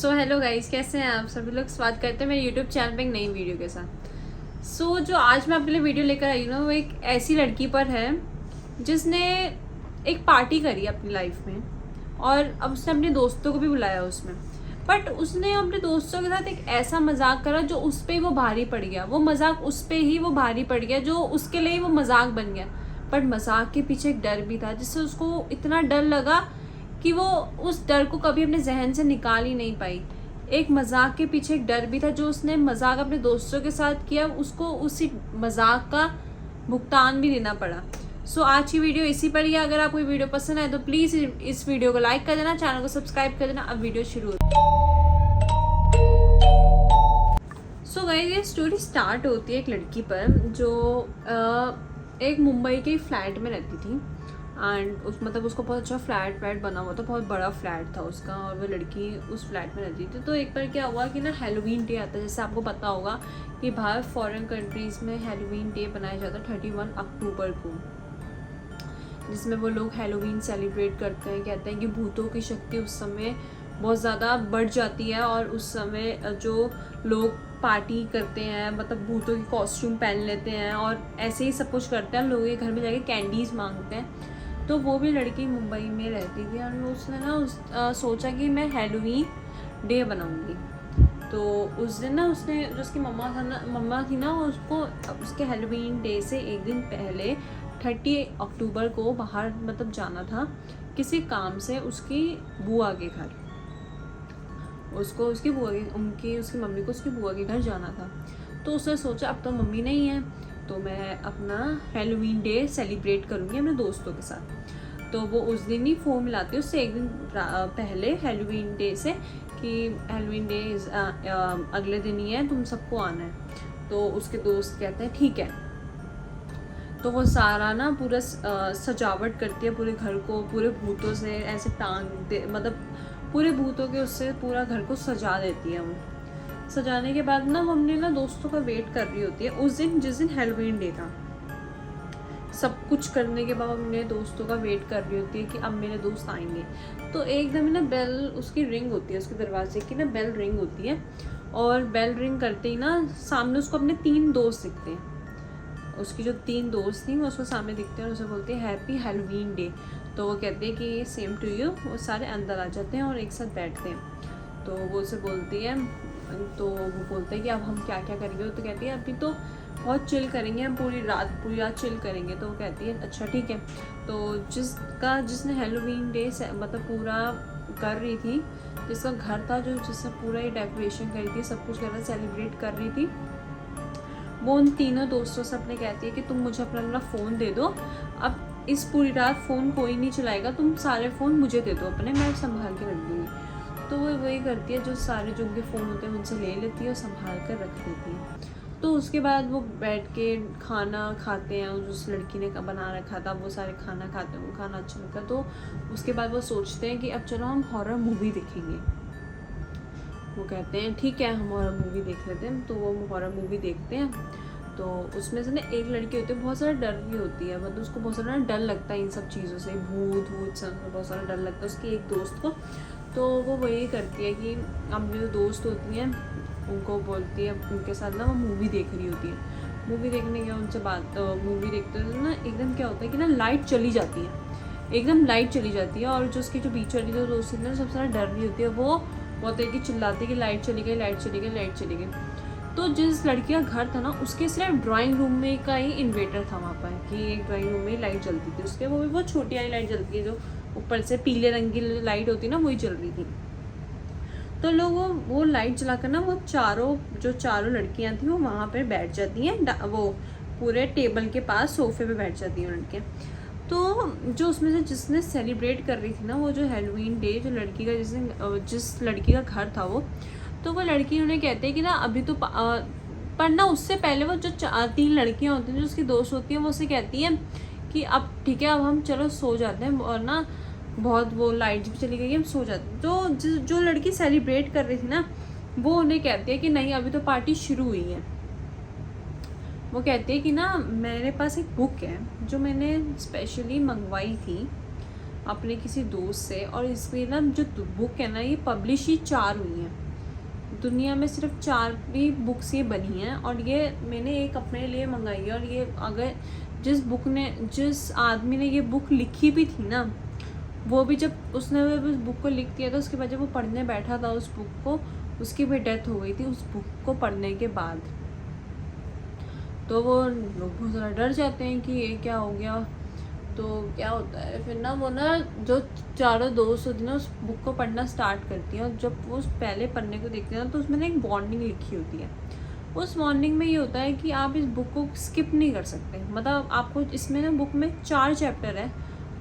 So hello guys, कैसे हैं आप सभी लोग। स्वागत करते हैं मेरे यूट्यूब चैनल पे एक नई वीडियो के साथ। जो आज मैं आपके लिए वीडियो लेकर आई हूँ ना, वो एक ऐसी लड़की पर है जिसने एक पार्टी करी अपनी लाइफ में और अब उसने अपने दोस्तों को भी बुलाया उसमें। बट उसने अपने दोस्तों के साथ एक ऐसा मजाक करा जो उस पर ही वो भारी पड़ गया। वो मजाक उस पर ही वो भारी पड़ गया जो उसके लिए वो मजाक बन गया। बट मजाक के पीछे एक डर भी था जिससे उसको इतना डर लगा कि वो उस डर को कभी अपने जहन से निकाल ही नहीं पाई। एक मजाक के पीछे एक डर भी था जो उसने मजाक अपने दोस्तों के साथ किया, उसको उसी मजाक का भुगतान भी देना पड़ा। आज की वीडियो इसी पर ही है। अगर आपको वीडियो पसंद आए तो प्लीज़ इस वीडियो को लाइक कर देना, चैनल को सब्सक्राइब कर देना। अब वीडियो शुरू होती है। गाइस, ये स्टोरी स्टार्ट होती है एक लड़की पर जो एक मुंबई के फ्लैट में रहती थी। एंड उसको बहुत अच्छा फ्लैट बना हुआ था, बहुत बड़ा फ्लैट था उसका, और वो लड़की उस फ्लैट में रहती थी। तो एक बार क्या हुआ कि ना, हैलोवीन डे आता है। जैसे आपको पता होगा कि बाहर फॉरेन कंट्रीज़ में हैलोवीन डे बनाया जाता है 31 अक्टूबर को, जिसमें वो लोग हैलोवीन सेलिब्रेट करते हैं। कहते हैं कि भूतों की शक्ति उस समय बहुत ज़्यादा बढ़ जाती है और उस समय जो लोग पार्टी करते हैं, मतलब भूतों की कॉस्ट्यूम पहन लेते हैं और ऐसे ही सब कुछ करते हैं। लोगों के घर में जाके कैंडीज़ मांगते हैं। तो वो भी लड़की मुंबई में रहती थी और उसने ना सोचा कि मैं हैलोवीन डे बनाऊंगी। तो उस दिन ना उसने, जो उसकी मम्मा थी ना, उसको उसके हैलोवीन डे से एक दिन पहले 30 अक्टूबर को बाहर मतलब जाना था किसी काम से उसकी बुआ के घर। उसको उसकी मम्मी को उसकी बुआ के घर जाना था। तो उसने सोचा अब तो मम्मी नहीं है तो मैं अपना हैलोवीन डे सेलिब्रेट करूँगी अपने दोस्तों के साथ। तो वो उस दिन ही फ़ोन मिलाती है उससे एक दिन पहले हैलोवीन डे से कि हैलोवीन डे अगले दिन ही है, तुम सबको आना है। तो उसके दोस्त कहते हैं ठीक है। तो वो सारा ना पूरा सजावट करती है पूरे घर को, पूरे भूतों से ऐसे टांग दे, मतलब पूरे भूतों के उससे पूरा घर को सजा देती है। वो सजाने के बाद ना हमने ना दोस्तों का वेट कर रही होती है उस दिन, जिस दिन हैलोवीन डे था। सब कुछ करने के बाद हमने दोस्तों का वेट कर रही होती है कि अब मेरे दोस्त आएंगे। तो एकदम ना बेल उसकी रिंग होती है, उसके दरवाजे की ना बेल रिंग होती है। और बेल रिंग करते ही ना सामने उसको अपने 3 दोस्त दिखते हैं। उसकी जो 3 दोस्त थी वो उसको सामने दिखते हैं और उसे बोलती है हैप्पी हैलोवीन डे। तो वो कहते हैं कि सेम टू यू। वो सारे अंदर आ जाते हैं और एक साथ बैठते हैं। तो वो उसे बोलती है, तो वो बोलते हैं कि अब हम क्या क्या करेंगे। तो कहती है अभी तो बहुत चिल करेंगे, हम पूरी रात चिल करेंगे। तो वो कहती है अच्छा ठीक है। तो जिसने हैलोवीन डे मतलब पूरा कर रही थी, जिसका घर था जो जिससे पूरा ये डेकोरेशन करी थी, सब कुछ कर रहा सेलिब्रेट कर रही थी, वो उन तीनों दोस्तों से अपने कहती है कि तुम मुझे अपना फ़ोन दे दो। अब इस पूरी रात फ़ोन कोई नहीं चलाएगा, तुम सारे फ़ोन मुझे दे दो अपने, मैं संभाल के रख दूँगी। तो वो वही करती है, जो सारे जो उनके फ़ोन होते हैं उनसे ले लेती है और संभाल कर रख देती है। तो उसके बाद वो बैठ के खाना खाते हैं, उस लड़की ने बना रखा था, वो सारे खाना खाते हैं, वो खाना अच्छा लगता। तो उसके बाद वो सोचते हैं कि अब चलो हम हॉरर मूवी देखेंगे। वो कहते हैं ठीक है हम हॉरर मूवी देख लेते हैं। तो वो हॉरर मूवी देखते हैं। तो उसमें से ना एक लड़की होती है, बहुत सारा डर भी होती है, मतलब उसको बहुत सारा डर लगता है इन सब चीज़ों से, भूत सब बहुत सारा डर लगता है उसकी एक दोस्त को। तो वो वही करती है कि अपनी जो दोस्त होती हैं उनको बोलती है, उनके साथ ना वो मूवी देख रही होती है। मूवी देखने के उनसे मूवी देखते हुए ना एकदम क्या होता है कि ना लाइट चली जाती है, एकदम लाइट चली जाती है। और जो उसकी जो बीच वाली जो दोस्त होती है सबसे ज़्यादा डर रही होती है, वो बहुत है कि चिल्लाती है कि लाइट चली गई, लाइट चली गई, लाइट चली गई। तो जिस लड़की का घर था ना उसके सिर्फ ड्राइंग रूम में का ही इन्वेटर था वहाँ पर, कि एक ड्राइंग रूम में लाइट जलती थी उसके, वो भी बहुत छोटी वाली लाइट जलती है जो ऊपर से पीले रंग की लाइट होती है ना, वही चल रही थी। तो लोग वो लाइट जलाकर ना वो चारों लड़कियां थी वो वहाँ पर बैठ जाती हैं, वो पूरे टेबल के पास सोफे पे बैठ जाती हैं लड़कियाँ। तो जो उसमें से जिसने सेलिब्रेट कर रही थी ना, वो जो हैलोवीन डे, जो लड़की का जिस लड़की का घर था वो, तो वो लड़की उन्हें कहते हैं कि ना अभी तो पर ना उससे पहले वो जो 3 लड़कियां होती हैं जो उसकी दोस्त होती हैं, वो उससे कहती हैं कि अब ठीक है अब हम चलो सो जाते हैं, और ना बहुत वो लाइट भी चली गई, हम सो जाते हैं। जो लड़की सेलिब्रेट कर रही थी ना, वो उन्हें कहती है कि नहीं अभी तो पार्टी शुरू हुई है। वो कहती है कि ना मेरे पास एक बुक है जो मैंने स्पेशली मंगवाई थी अपने किसी दोस्त से, और इसकी ना जो बुक है ना ये पब्लिश ही 4 हुई हैं दुनिया में, सिर्फ 4 ही बुक्स ये बनी हैं। और ये मैंने एक अपने लिए मंगाई है। और ये अगर जिस आदमी ने ये बुक लिखी भी थी ना, वो भी जब उसने उस बुक को लिख दिया था, उसके बाद जब वो पढ़ने बैठा था उस बुक को, उसकी भी डेथ हो गई थी उस बुक को पढ़ने के बाद। तो वो लोग बहुत ज़्यादा डर जाते हैं कि ये क्या हो गया। तो क्या होता है फिर ना, वो ना जो चारों दोस्त होती हैं उस बुक को पढ़ना स्टार्ट करती हैं, और जब वो उस पहले पढ़ने को देखते हैं तो उसमें ना एक वार्निंग लिखी होती है। उस वार्निंग में ये होता है कि आप इस बुक को स्किप नहीं कर सकते। मतलब आपको इसमें ना बुक में 4 चैप्टर है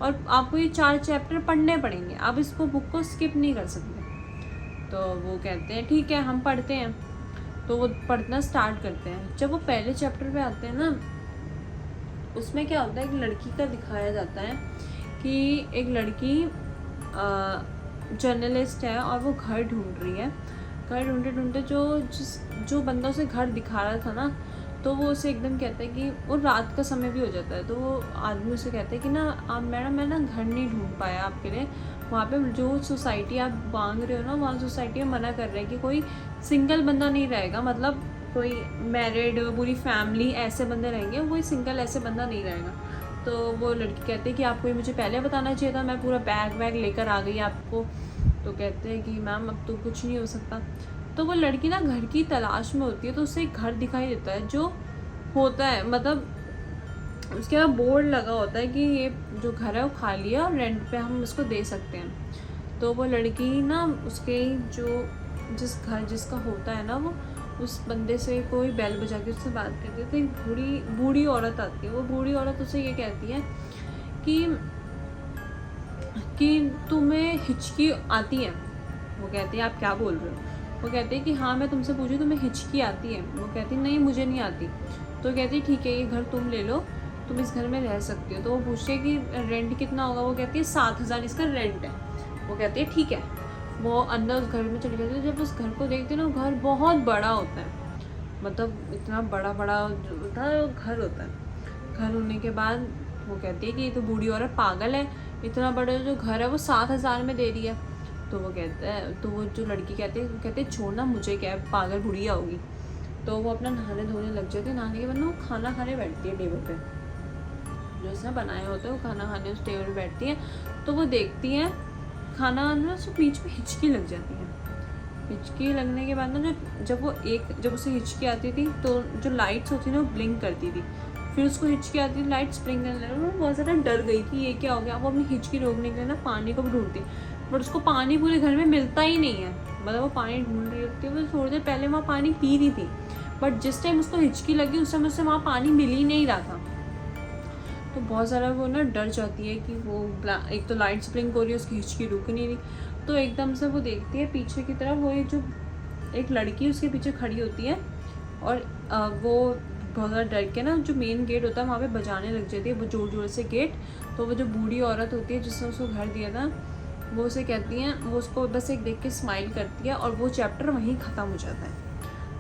और आपको ये 4 चैप्टर पढ़ने पड़ेंगे, आप इसको बुक को स्किप नहीं कर सकते। तो वो कहते हैं ठीक है हम पढ़ते हैं। तो वो पढ़ना स्टार्ट करते हैं। जब वो पहले चैप्टर पे आते हैं ना, उसमें क्या होता है, एक लड़की का दिखाया जाता है कि एक लड़की जर्नलिस्ट है और वो घर ढूंढ रही है। घर ढूंढते ढूंढते जो बंदा उसे घर दिखा रहा था ना, तो वो उसे एकदम कहता है कि, वो रात का समय भी हो जाता है, तो वो आदमी उसे कहता है कि ना आप मैडम मैं ना घर नहीं ढूंढ पाया आपके लिए, वहाँ पे जो सोसाइटी आप मांग रहे हो ना, वहाँ सोसाइटी में मना कर रहे हैं कि कोई सिंगल बंदा नहीं रहेगा, मतलब कोई मैरिड पूरी फैमिली ऐसे बंदे रहेंगे, कोई सिंगल ऐसे बंदा नहीं रहेगा। तो वो लड़की कहती है कि आपको ये मुझे पहले बताना चाहिए था, मैं पूरा बैग वैग लेकर आ गई आपको। तो कहते हैं कि मैम अब तो कुछ नहीं हो सकता। तो वो लड़की ना घर की तलाश में होती है, तो उसे एक घर दिखाई देता है जो होता है, मतलब उसके बाद बोर्ड लगा होता है कि ये जो घर है वो खाली है और रेंट पे हम उसको दे सकते हैं। तो वो लड़की ना उसके जिसका होता है ना, वो उस बंदे से कोई बैल बजा के उससे बात करती है। तो एक बूढ़ी औरत आती है। वो बूढ़ी औरत उसे ये कहती है कि तुम्हें हिचकी आती है। वो कहती है आप क्या बोल रहे हो। वो कहती है कि हाँ मैं तुमसे पूछूं तुम्हें हिचकी आती है। वो कहती है नहीं मुझे नहीं आती। तो कहती है ठीक है ये घर तुम ले लो, तुम इस घर में रह सकती हो। तो वो पूछती है कि रेंट कितना होगा। वो कहती है 7,000 इसका रेंट है। वो कहती है ठीक है। वो अंदर उस घर में चली जाती है। जब उस घर को देखते हैं ना, घर बहुत बड़ा होता है, मतलब इतना बड़ा घर होता है। घर होने के बाद वो कहती है कि ये तो बूढ़ी औरत पागल है, इतना बड़ा जो घर है वो 7,000 में दे रही है। तो वो कहता है, तो वो जो लड़की कहते हैं छोड़ना मुझे क्या है, पागल बुढ़िया होगी। तो वो अपना नहाने धोने लग जाती है। नहाने के बाद ना वो खाना खाने बैठती है टेबल पे, जो उसने बनाया होता है वो खाना खाने उस टेबल पे बैठती है। तो वो देखती है खाना ना, उसको बीच में हिचकी लग जाती है। हिचकी लगने के बाद ना जब उसे हिचकी आती थी तो जो लाइट्स होती थी ना वो ब्लिंक करती थी। फिर उसको हिचकी आती थी, लाइट्स ब्लिंक करने लगी। वो बहुत ज़्यादा डर गई कि ये क्या हो गया। वो अपनी हिचकी रोकने के लिए ना पानी को भी ढूंढती, बट उसको पानी पूरे घर में मिलता ही नहीं है। मतलब वो पानी ढूंढ रही होती है। वो थोड़ी देर पहले वहाँ पानी पी रही थी, बट जिस टाइम उसको हिचकी लगी उस समय उससे वहाँ पानी मिल ही नहीं रहा था। तो बहुत ज़्यादा वो ना डर जाती है कि वो एक तो लाइट्स ब्लिंक हो रही है, उसकी हिचकी रुक नहीं रही। तो एकदम से वो देखती है पीछे की तरफ, वो जो एक लड़की उसके पीछे खड़ी होती है और वो बहुत ज़्यादा डर के ना जो मेन गेट होता है वहाँ पे बजाने लग जाती है वो ज़ोर ज़ोर से गेट। तो वो जो बूढ़ी औरत होती है जिसने उसको घर दिया था, वो उसे कहती हैं, वो उसको बस एक देख के स्माइल करती है और वो चैप्टर वहीं ख़त्म हो जाता है।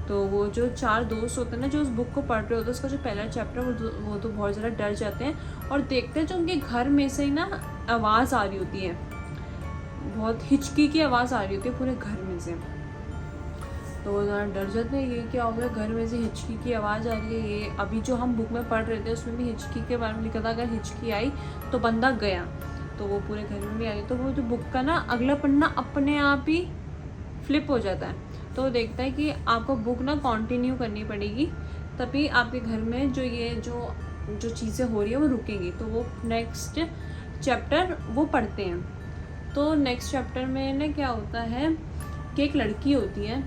तो वो जो 4 दोस्त होते हैं ना जो उस बुक को पढ़ रहे होते हैं, उसका जो पहला चैप्टर वो तो बहुत ज़्यादा डर जाते हैं और देखते हैं जो उनके घर में से ही ना आवाज़ आ रही होती है, बहुत हिचकी की आवाज़ आ रही होती है पूरे घर में से। तो वो ज़्यादा डर जाते हैं, ये क्या हो गया, घर में से हिचकी की आवाज़ आ रही है। ये अभी जो हम बुक में पढ़ रहे थे उसमें भी हिचकी के बारे में लिखा था, अगर हिचकी आई तो बंदा गया। तो वो पूरे घर में भी आ गई। तो वो जो बुक का ना अगला पन्ना अपने आप ही फ्लिप हो जाता है। तो वो देखता है कि आपको बुक ना कंटिन्यू करनी पड़ेगी, तभी आपके घर में जो चीज़ें हो रही है वो रुकेंगी। तो वो नेक्स्ट चैप्टर वो पढ़ते हैं। तो नेक्स्ट चैप्टर में ना क्या होता है कि एक लड़की होती है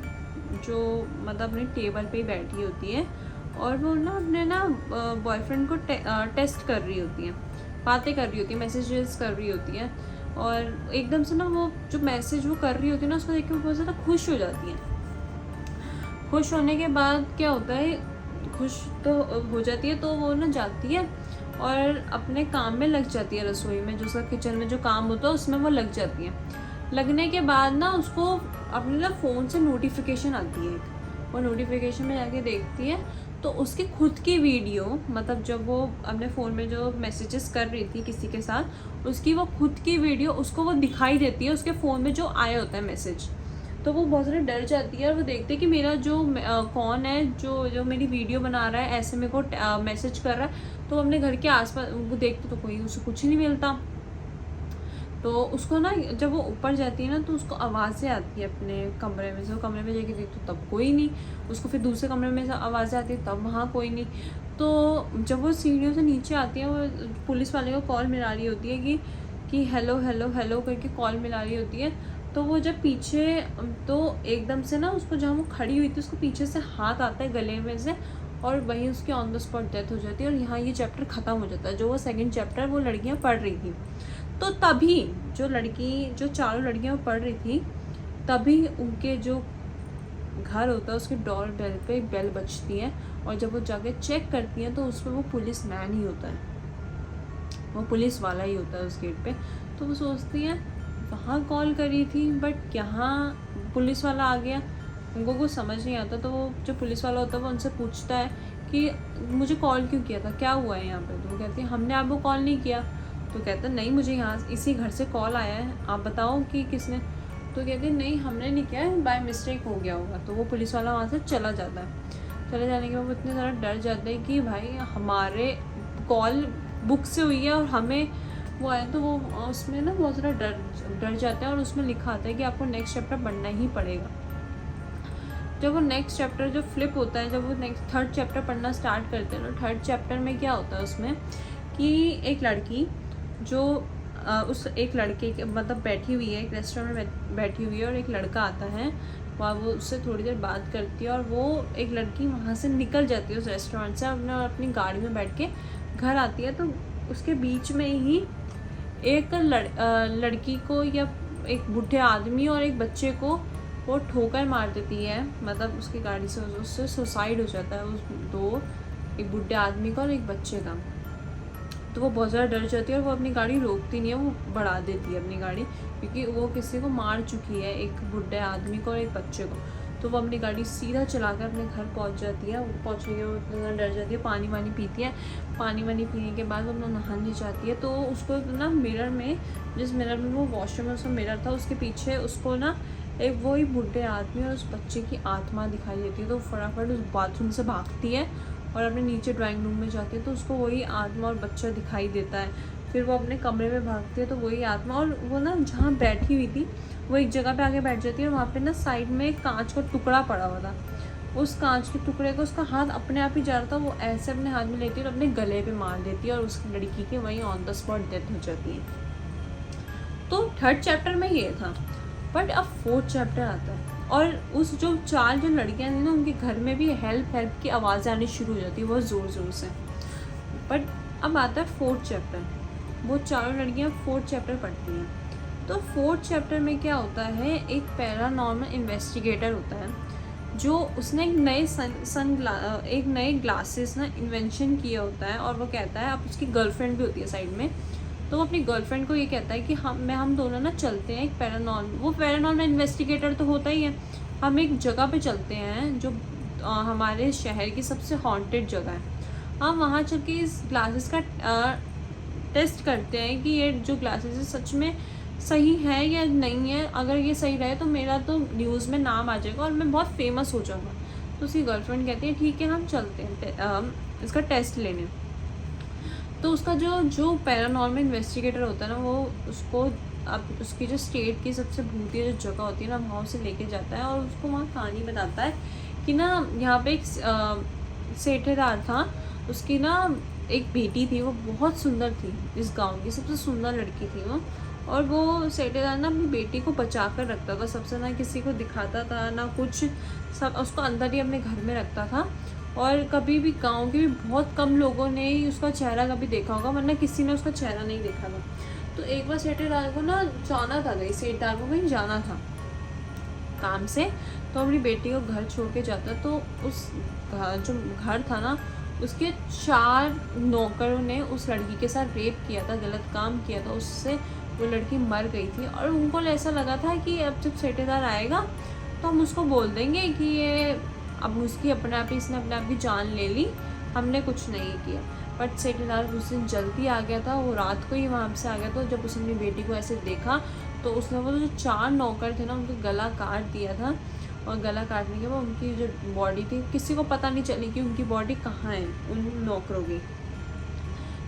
जो मतलब अपनी टेबल पे ही बैठी होती है और वो ना अपने ना बॉयफ्रेंड को टेस्ट कर रही होती है, बातें कर रही होती है, मैसेजेस कर रही होती है। और एकदम से ना वो जो मैसेज वो कर रही होती है ना उसको देख के वो बहुत ज़्यादा खुश हो जाती है। खुश होने के बाद क्या होता है, खुश तो हो जाती है तो वो ना जाती है और अपने काम में लग जाती है, रसोई में जो उसका किचन में जो काम होता है उसमें वो लग जाती है। लगने के बाद ना उसको अपने ना फ़ोन से नोटिफिकेशन आती है। वो नोटिफिकेशन में जाके देखती है तो उसकी खुद की वीडियो, मतलब जब वो अपने फ़ोन में जो मैसेजेस कर रही थी किसी के साथ, उसकी वो खुद की वीडियो उसको वो दिखाई देती है उसके फ़ोन में जो आया होता है मैसेज। तो वो बहुत ज़्यादा डर जाती है और वो देखते हैं कि मेरा जो कौन है जो जो मेरी वीडियो बना रहा है, ऐसे मेरे को मैसेज कर रहा है। तो अपने घर के आसपास वो देखते तो कोई उसे कुछ ही नहीं मिलता। तो उसको ना जब वो ऊपर जाती है ना तो उसको आवाज़ें आती है अपने कमरे में से। वो कमरे में जाके देखती तो तब कोई नहीं। उसको फिर दूसरे कमरे में से आवाज़ें आती है, तब वहाँ कोई नहीं। तो जब वो सीढ़ियों से नीचे आती है, वो पुलिस वाले को कॉल मिला रही होती है कि हेलो हेलो हेलो करके कॉल मिला रही होती है। तो वो जब पीछे, तो एकदम से ना उसको, जहाँ वो खड़ी हुई थी उसको पीछे से हाथ आता है गले में से, और वहीं उसकी ऑन द स्पॉट डेथ हो जाती है। और यहाँ ये चैप्टर ख़त्म हो जाता है, जो वो सेकंड चैप्टर वो लड़कियाँ पढ़ रही थी। तो तभी जो चारों लड़कियाँ पढ़ रही थी, तभी उनके जो घर होता है उसके डोर बेल पे एक बेल बजती है। और जब वो जाके चेक करती हैं तो उस पर वो पुलिस मैन ही होता है, वो पुलिस वाला ही होता है उस गेट पे। तो वो सोचती हैं वहाँ कॉल करी थी बट यहाँ पुलिस वाला आ गया। उनको कुछ समझ नहीं आता। तो वो जो पुलिस वाला होता है वो उनसे पूछता है कि मुझे कॉल क्यों किया था, क्या हुआ है यहाँ पे। तो वो कहती है हमने आपको कॉल नहीं किया। तो कहता है नहीं, मुझे यहाँ इसी घर से कॉल आया है, आप बताओ कि किसने। तो कहती है नहीं हमने नहीं किया है, बाय मिस्टेक हो गया होगा। तो वो पुलिस वाला वहाँ से चला जाता है। चले जाने के बाद वो इतने ज़्यादा डर जाते हैं कि भाई हमारे कॉल बुक से हुई है और हमें वो आया। तो वो उसमें ना बहुत ज़्यादा डर जाते हैं। और उसमें लिखा आता है कि आपको नेक्स्ट चैप्टर पढ़ना ही पड़ेगा। जब वो नेक्स्ट चैप्टर जो फ्लिप होता है, जब वो नेक्स्ट थर्ड चैप्टर पढ़ना स्टार्ट करते हैं, तो थर्ड चैप्टर में क्या होता है उसमें कि एक लड़की जो उस एक लड़के के मतलब बैठी हुई है, एक रेस्टोरेंट में बैठी हुई है, और एक लड़का आता है वहाँ, वो उससे थोड़ी देर बात करती है। और वो एक लड़की वहाँ से निकल जाती है उस रेस्टोरेंट से, अपनी गाड़ी में बैठ के घर आती है। तो उसके बीच में ही एक लड़की को, या एक बूढ़े आदमी और एक बच्चे को वो ठोकर मार देती है। मतलब उसकी गाड़ी से उससे सुसाइड हो जाता है उस दो, एक बूढ़े आदमी का और एक बच्चे का। तो वो बहुत ज़्यादा डर जाती है और वो अपनी गाड़ी रोकती नहीं है, वो बढ़ा देती है अपनी गाड़ी, क्योंकि वो किसी को मार चुकी है, एक बूढ़े आदमी को और एक बच्चे को। तो वो अपनी गाड़ी सीधा चलाकर अपने घर पहुंच जाती है। वो पहुंचने के बाद वो डर जाती है, पानी वानी पीती है। पानी वानी पीने के बाद वो अपना नहाने जाती है। तो उसको ना मिरर में, जिस मिरर में वो वॉशरूम में उसका मिरर था, उसके पीछे उसको ना एक वही बूढ़े आदमी और उस बच्चे की आत्मा दिखाई देती है। तो फटाफट उस बाथरूम से भागती है और अपने नीचे ड्राइंग रूम में जाती है। तो उसको वही आत्मा और बच्चा दिखाई देता है। फिर वो अपने कमरे में भागती है तो वही आत्मा, और वो ना जहाँ बैठी हुई थी वो एक जगह पे आके बैठ जाती है। और वहाँ पे ना साइड में एक कांच का टुकड़ा पड़ा हुआ था। उस कांच के टुकड़े को उसका हाथ अपने आप ही जा रहा था, वो ऐसे अपने हाथ में लेती है और अपने गले पे मार देती है, और उस लड़की की वहीं ऑन द स्पॉट डेथ हो जाती है। तो थर्ड चैप्टर में ये था। बट अब फोर्थ चैप्टर आता है, और उस जो लड़कियां थी ना, उनके घर में भी हेल्प की आवाज़ें आनी शुरू हो जाती है बहुत ज़ोर ज़ोर से। बट अब आता है फोर्थ चैप्टर। वो चारों लड़कियां फोर्थ चैप्टर पढ़ती हैं। तो फोर्थ चैप्टर में क्या होता है, एक पैरानॉर्मल इन्वेस्टिगेटर होता है, जो उसने एक नए ग्लासेस ना इन्वेंशन किया होता है। और वो कहता है, अब उसकी गर्लफ्रेंड भी होती है साइड में। तो वो अपनी गर्लफ्रेंड को ये कहता है कि हम दोनों ना चलते हैं एक वो पैरानॉर्मल इन्वेस्टिगेटर तो होता ही है, हम एक जगह पे चलते हैं जो हमारे शहर की सबसे हॉन्टेड जगह है। हम वहाँ चल के इस ग्लासेस का टेस्ट करते हैं कि ये जो ग्लासेस है सच में सही है या नहीं है। अगर ये सही रहे तो मेरा तो न्यूज़ में नाम आ जाएगा और मैं बहुत फेमस हो जाऊँगा। तो उसकी गर्लफ्रेंड कहती है ठीक है हम चलते हैं इसका टेस्ट लेने। तो उसका जो पैरानॉर्मल इन्वेस्टिगेटर होता है ना, वो उसको अब उसकी जो स्टेट की सबसे भूतिया जो जगह होती है ना, वहाँ उसे लेके जाता है और उसको वहाँ कहानी बताता है कि ना यहाँ पे एक सेठेदार था, उसकी ना एक बेटी थी, वो बहुत सुंदर थी, इस गांव की सबसे सुंदर लड़की थी वो। और वो सेठेदार ना अपनी बेटी को बचा कर रखता था सबसे, ना किसी को दिखाता था ना कुछ, सब उसको अंदर ही अपने घर में रखता था। और कभी भी गांव के भी बहुत कम लोगों ने ही उसका चेहरा कभी देखा होगा, वरना किसी ने उसका चेहरा नहीं देखा था। तो एक बार सेठेदार को ना जाना था, सेठेदार को कहीं जाना था काम से, तो अपनी बेटी को घर छोड़ के जाता। तो उस जो घर था ना, उसके 4 नौकरों ने उस लड़की के साथ रेप किया था, गलत काम किया था, उससे वो लड़की मर गई थी। और उनको ऐसा लगा था कि अब जब सेठेदार आएगा तो हम उसको बोल देंगे कि ये अब उसकी अपने आप ही इसने अपने आप की जान ले ली, हमने कुछ नहीं किया। बट सेठीलाल उस दिन जल्दी आ गया था, वो रात को ही वहाँ से आ गया था। जब उसने अपनी बेटी को ऐसे देखा तो उसने वो जो 4 नौकर थे ना उनका गला काट दिया था, और गला काटने के बाद उनकी जो बॉडी थी किसी को पता नहीं चली कि उनकी बॉडी कहाँ है उन नौकरों की।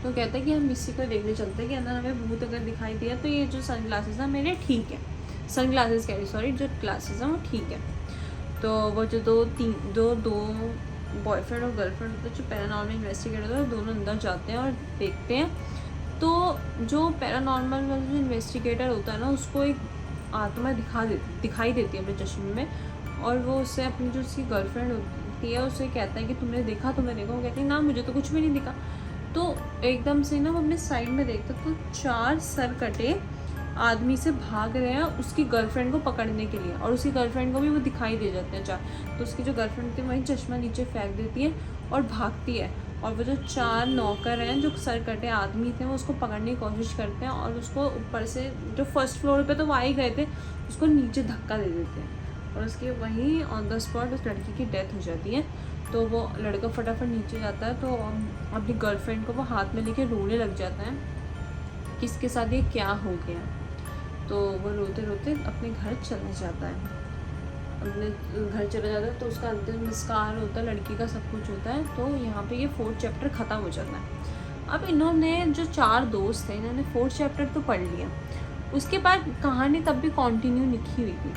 तो कहता है कि हम इसी को देखने चलते हैं कि अंदर हमें भूत अगर दिखाई दिया तो ये जो सन ग्लासेस हैं मेरे ठीक है, सन ग्लासेस कह रही सॉरी, जो ग्लासेस हैं वो ठीक है। तो वो जो दो बॉयफ्रेंड और गर्लफ्रेंड होते हैं जो पैरानॉर्मल इन्वेस्टिगेटर होते हैं, दोनों अंदर जाते हैं और देखते हैं। तो जो पैरानॉर्मल वाला जो इन्वेस्टिगेटर होता है ना उसको एक आत्मा दिखाई देती है अपने चश्मे में, और वो उससे अपनी जो उसकी गर्लफ्रेंड होती है उससे कहता है कि तुमने देखा, तुमने देखा? वो कहती है ना मुझे तो कुछ भी नहीं दिखा। तो एकदम से ना वो अपने साइड में देखता तो 4 सरकटे आदमी से भाग रहे हैं उसकी गर्लफ्रेंड को पकड़ने के लिए, और उसकी गर्लफ्रेंड को भी वो दिखाई दे जाते हैं 4। तो उसकी जो गर्लफ्रेंड थी वही चश्मा नीचे फेंक देती है और भागती है, और वो जो 4 नौकर हैं जो सरकटे आदमी थे वो उसको पकड़ने की कोशिश करते हैं, और उसको ऊपर से जो फर्स्ट फ्लोर पे तो वो आ ही गए थे उसको नीचे धक्का दे देते हैं, और उसके वहीं ऑन द स्पॉट उस लड़की की डेथ हो जाती है। तो वो लड़का फटाफट नीचे जाता है तो अपनी गर्लफ्रेंड को वो हाथ में लेके रोने लग जाता है कि इसके साथ ये क्या हो गया। तो वो रोते रोते अपने घर चला जाता है, अपने घर चला जाता है। तो उसका अंतिम संस्कार होता है, लड़की का सब कुछ होता है। तो यहाँ पे ये 4th चैप्टर ख़त्म हो जाता है। अब इन्होंने जो 4 दोस्त थे इन्होंने 4th चैप्टर तो पढ़ लिया, उसके बाद कहानी तब भी कंटिन्यू लिखी हुई थी।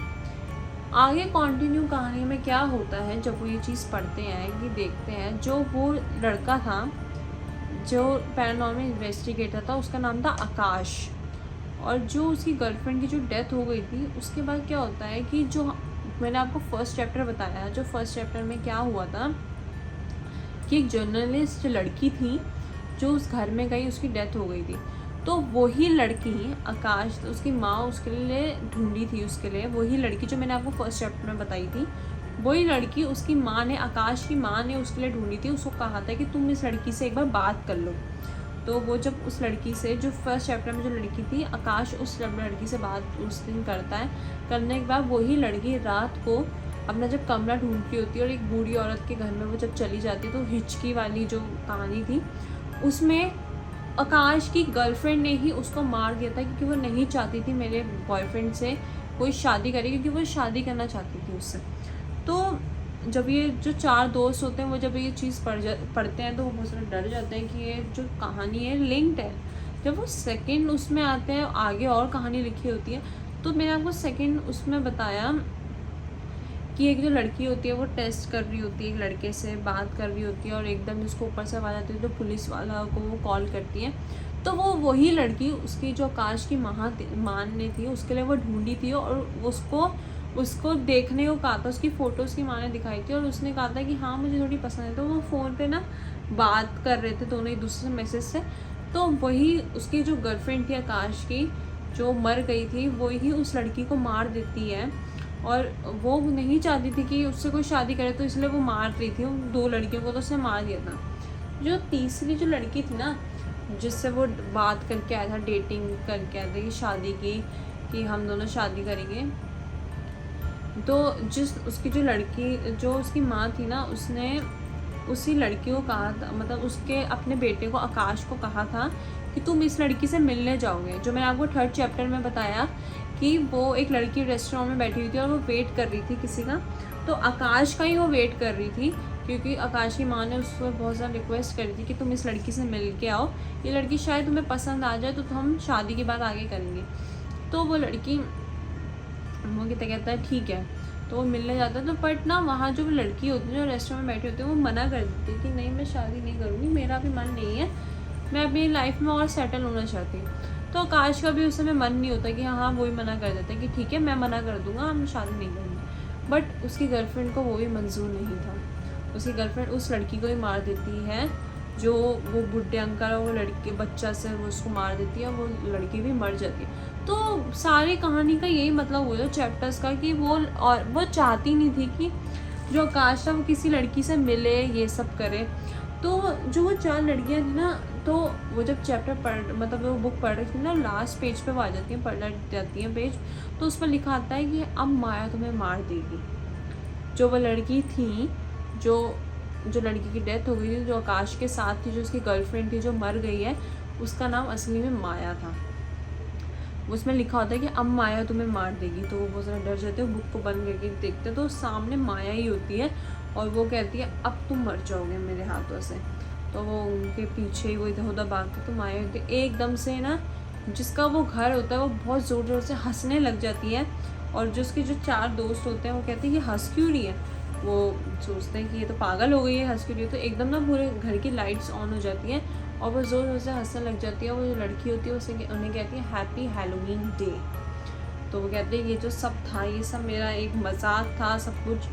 आगे कंटिन्यू कहानी में क्या होता है जब वो ये चीज़ पढ़ते हैं कि देखते हैं, जो वो लड़का था जो पैरानॉर्मल इन्वेस्टिगेटर था उसका नाम था आकाश, और जो उसकी गर्लफ्रेंड की जो डेथ हो गई थी उसके बाद क्या होता है कि जो मैंने आपको 1st चैप्टर बताया, जो 1st चैप्टर में क्या हुआ था कि एक जर्नलिस्ट लड़की थी जो उस घर में गई, उसकी डेथ हो गई थी। तो वही लड़की आकाश, उसकी माँ उसके लिए ढूंढी थी, उसके लिए वही लड़की जो मैंने आपको 1st चैप्टर में बताई थी, वही लड़की उसकी माँ ने, आकाश की माँ ने उसके लिए ढूंढी थी। उसको कहा था कि तुम इस लड़की से एक बार बात कर लो। तो वो जब उस लड़की से, जो 1st चैप्टर में जो लड़की थी, आकाश उस लड़की से बात उस दिन करता है। करने के बाद वही लड़की रात को अपना जब कमरा ढूंढती होती है और एक बूढ़ी औरत के घर में वो जब चली जाती है, तो हिचकी वाली जो कहानी थी उसमें आकाश की गर्लफ्रेंड ने ही उसको मार दिया था, क्योंकि वो नहीं चाहती थी मेरे बॉयफ्रेंड से कोई शादी करे, क्योंकि वो शादी करना चाहती थी उससे। तो जब ये जो 4 दोस्त होते हैं वो जब ये चीज़ पढ़ते हैं तो वो बहुत सारे डर जाते हैं कि ये जो कहानी है लिंक्ड है। जब वो सेकंड उसमें आते हैं, आगे और कहानी लिखी होती है, तो मैंने आपको सेकंड उसमें बताया कि एक जो लड़की होती है वो टेस्ट कर रही होती है, एक लड़के से बात कर रही होती है, और एकदम जिसको ऊपर से आवाज़ आती है तो पुलिस वाला को वो कॉल करती है। तो वो वही लड़की उसकी जो आकाश की माँ ने थी उसके लिए वो ढूंढी थी, और उसको देखने को कहा था, उसकी फ़ोटो उसकी माँ ने दिखाई थी, और उसने कहा था कि हाँ मुझे थोड़ी पसंद है। तो वो फ़ोन पे ना बात कर रहे थे दोनों एक दूसरे से मैसेज से। तो वही उसकी जो गर्लफ्रेंड थी आकाश की जो मर गई थी, वही उस लड़की को मार देती है, और वो नहीं चाहती थी कि उससे कोई शादी करे, तो इसलिए वो मार रही थी उन 2 लड़कियों को, तो उसने मार दिया था। जो तीसरी जो लड़की थी ना जिससे वो बात करके आया था, डेटिंग करके आया था कि शादी की, कि हम दोनों शादी करेंगे, तो जिस उसकी जो लड़की जो उसकी माँ थी ना उसने उसी लड़की को कहा था, मतलब उसके अपने बेटे को आकाश को कहा था कि तुम इस लड़की से मिलने जाओगे। जो मैंने आपको 3rd चैप्टर में बताया कि वो एक लड़की रेस्टोरेंट में बैठी हुई थी और वो वेट कर रही थी किसी का, तो आकाश का ही वो वेट कर रही थी, क्योंकि आकाश की माँ ने उसको बहुत ज़्यादा रिक्वेस्ट करी थी कि तुम इस लड़की से मिल के आओ, ये लड़की शायद तुम्हें पसंद आ जाए तो हम शादी की बात आगे करेंगे। तो वो लड़की वो कहता है ठीक है, तो वो मिलने जाता है। तो बट ना वहाँ जो लड़की होती है जो रेस्टोरेंट में बैठी होती है वो मना कर देती है कि नहीं मैं शादी नहीं करूँगी, मेरा भी मन नहीं है, मैं अपनी लाइफ में और सेटल होना चाहती हूँ। तो आकाश का भी उस समय मन नहीं होता कि हाँ वही मना कर देते हैं कि ठीक है मैं मना कर दूँगा, हम शादी नहीं करेंगे। बट उसकी गर्लफ्रेंड को वो भी मंजूर नहीं था, उसकी गर्लफ्रेंड उस लड़की को ही मार देती है, जो वो बुढ़े अंकल और वो लड़के बच्चा से वो उसको मार देती है, वो लड़की भी मर जाती है। तो सारी कहानी का यही मतलब हुआ चैप्टर्स का कि वो चाहती नहीं थी कि जो आकाश था वो किसी लड़की से मिले, ये सब करे। तो जो वो 4 लड़कियां थी ना, तो वो जब चैप्टर मतलब वो बुक पढ़ रही थी ना, लास्ट पेज पे वो आ जाती है, पढ़ जाती है पेज, तो उस पर लिखा आता है कि अब माया तुम्हें मार देगी। जो वो लड़की थी जो लड़की की डेथ हो गई थी, जो आकाश के साथ थी, जो उसकी गर्लफ्रेंड थी जो मर गई है, उसका नाम असली में माया था। उसमें लिखा होता है कि अब माया तुम्हें मार देगी। तो वो बहुत ज़्यादा डर जाते हैं, बुक को बंद करके देखते तो सामने माया ही होती है और वो कहती है अब तुम मर जाओगे मेरे हाथों से। तो वो उनके पीछे ही वो इधर उधर भागते तो माया होती है एकदम से ना, जिसका वो घर होता है वो बहुत ज़ोर ज़ोर से हंसने लग जाती है। और जो उसके जो 4 दोस्त होते हैं वो कहते हैं ये हंस क्यों रही है। वो सोचते हैं कि ये तो पागल हो गई है, हंस क्यों रही है। तो एकदम ना पूरे घर की लाइट्स ऑन हो जाती हैं और वो ज़ोर ज़ोर से हंसने लग जाती है। वो जो लड़की होती है उसे उन्हें कहती है हैप्पी हैलोवीन डे। तो वो कहते हैं ये जो सब था ये सब मेरा एक मजाक था, सब कुछ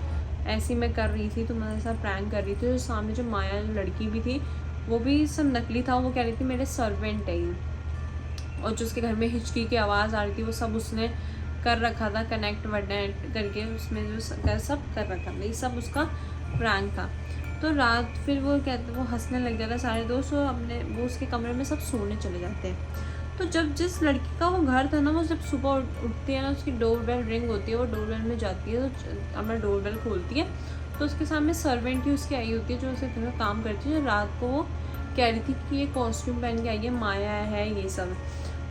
ऐसी मैं कर रही थी, तो मैं ऐसा प्रैंक कर रही थी। तो सामने जो माया लड़की भी थी वो भी सब नकली था। वो कह रही थी मेरे सर्वेंट है ये। और जो उसके घर में हिचकी की आवाज़ आ रही थी वो सब उसने कर रखा था, कनेक्ट वनेक्ट करके उसमें जो सब कर रखा था, ये सब उसका प्रैंक था। तो रात फिर वो कहते वो हंसने लग जाता है सारे दोस्त, वो उसके कमरे में सब सोने चले जाते हैं। तो जब जिस लड़की का वो घर था ना, वो जब सुबह उठती है ना, उसकी डोरबेल रिंग होती है, वो डोरबेल में जाती है तो अपना डोरबेल खोलती है तो उसके सामने सर्वेंट ही उसकी आई होती है जो उसे घर में काम करती है। जो रात को वो कह रही थी कि ये कॉस्ट्यूम पहन के आई है, माया है ये सब।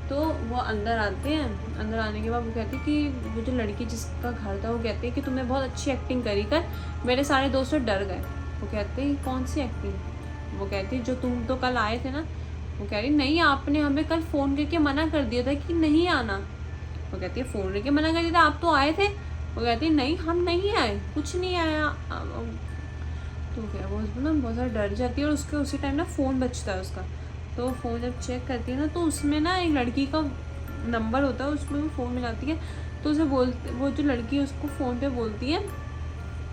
तो वो अंदर आते हैं, अंदर आने के बाद वो कहती है कि वो जो लड़की जिसका घर था वो कहती है कि तुमने बहुत अच्छी एक्टिंग करी कर, मेरे सारे दोस्त डर गए। वो कहते हैं कौन सी एक्टिंग। वो कहती है जो तुम तो कल आए थे ना। वो कह रही नहीं, आपने हमें कल फ़ोन करके मना कर दिया था कि नहीं आना। वो कहती है फ़ोन करके मना कर दिया था, आप तो आए थे। वो कहती है नहीं हम नहीं आए, कुछ नहीं आया। तो क्या वो ना बहुत ज़्यादा डर जाती है और उसके उसी टाइम ना फ़ोन बजता है उसका। तो फ़ोन जब चेक करती है ना तो उसमें ना एक लड़की का नंबर होता है, उसमें वो फ़ोन मिलाती है। तो उसे वो जो लड़की है उसको फ़ोन पे बोलती है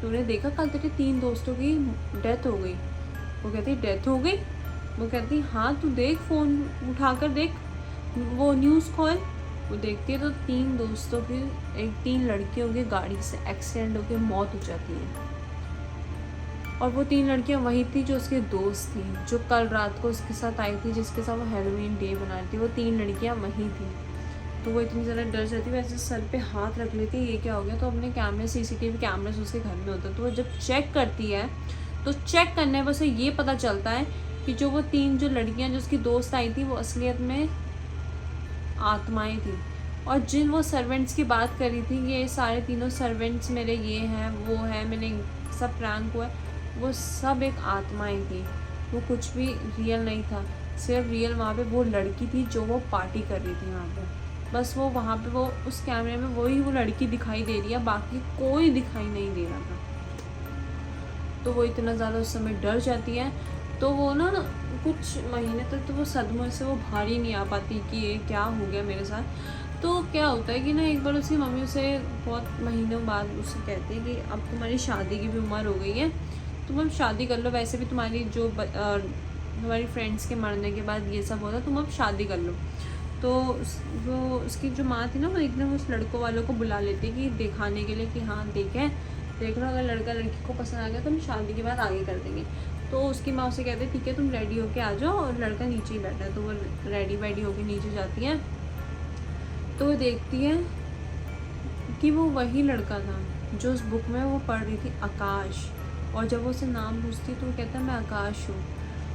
तूने देखा कल तेरे 3 दोस्तों की डेथ हो गई। वो कहती है डेथ हो गई। वो कहती हाँ तू देख, फ़ोन उठाकर देख वो न्यूज़ कॉल। वो देखती है तो 3 दोस्तों की 3 लड़कियों की गाड़ी से एक्सीडेंट होकर मौत हो जाती है। और वो 3 लड़कियां वही थी जो उसके दोस्त थी, जो कल रात को उसके साथ आई थी, जिसके साथ वो हैलोवीन डे बना रही थी। वो 3 लड़कियां वही थी। तो वो इतनी ज़्यादा डर जाती है, वैसे सर पे हाथ रख लेती है ये क्या हो गया। तो अपने कैमरे CCTV कैमरे से उसके घर में होता है। तो वो जब चेक करती है तो चेक करने पर उसे ये पता चलता है कि जो वो 3 जो लड़कियां जो उसकी दोस्त आई थी वो असलियत में आत्माएं थी। और जिन वो सर्वेंट्स की बात कर रही थी कि ये सारे तीनों सर्वेंट्स मेरे ये हैं वो है, मैंने सब प्रैंक हुआ है, वो सब एक आत्माएं थी। वो कुछ भी रियल नहीं था। सिर्फ रियल वहाँ पे वो लड़की थी जो वो पार्टी कर रही थी वहाँ पे। बस वो वहाँ पे वो उस कैमरे में वही वो लड़की दिखाई दे रही है, बाकी कोई दिखाई नहीं दे रहा था। तो वो इतना ज़्यादा उस समय डर जाती है। तो वो ना कुछ महीने तक तो वो सदमे से वो बाहर ही नहीं आ पाती कि ये क्या हो गया मेरे साथ। तो क्या होता है कि ना एक बार उसकी मम्मी उसे बहुत महीनों बाद उससे कहती है कि अब तुम्हारी शादी की भी उम्र हो गई है, तुम अब शादी कर लो। वैसे भी तुम्हारी जो हमारी फ्रेंड्स के मरने के बाद ये सब होता, तुम अब शादी कर लो। तो वो उसकी जो माँ थी ना वो एकदम उस लड़कों वालों को बुला लेती है कि दिखाने के लिए कि हाँ देख लो अगर लड़का लड़की को पसंद आ गया तो हम शादी के बाद आगे कर देंगे। तो उसकी माँ उसे कहती है ठीक है तुम रेडी होके आ जाओ, और लड़का नीचे ही बैठा है। तो वो रेडी वेडी होके नीचे जाती है तो वो देखती है कि वो वही लड़का था जो उस बुक में वो पढ़ रही थी, आकाश। और जब वो उसे नाम पूछती तो वो कहता है मैं आकाश हूँ।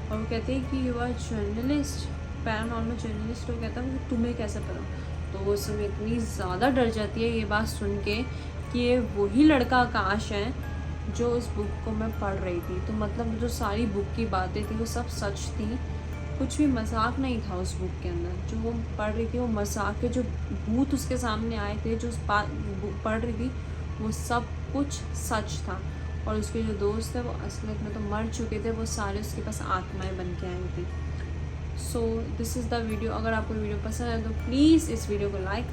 और वो कहते हैं कि you are journalist, paranormal journalist. वो कहता है तुम्हें कैसे पता। तो वो उस समय इतनी ज़्यादा डर जाती है ये बात सुन के कि ये वही लड़का आकाश है जो उस बुक को मैं पढ़ रही थी। तो मतलब जो सारी बुक की बातें थी वो सब सच थी, कुछ भी मजाक नहीं था उस बुक के अंदर। जो वो पढ़ रही थी वो मजाक के जो भूत उसके सामने आए थे, जो उस बुक पढ़ रही थी वो सब कुछ सच था। और उसके जो दोस्त थे वो असलियत में तो मर चुके थे, वो सारे उसके पास आत्माएं बन के आई थी। So this is the video. अगर आपको वीडियो पसंद है तो प्लीज़ इस वीडियो को लाइक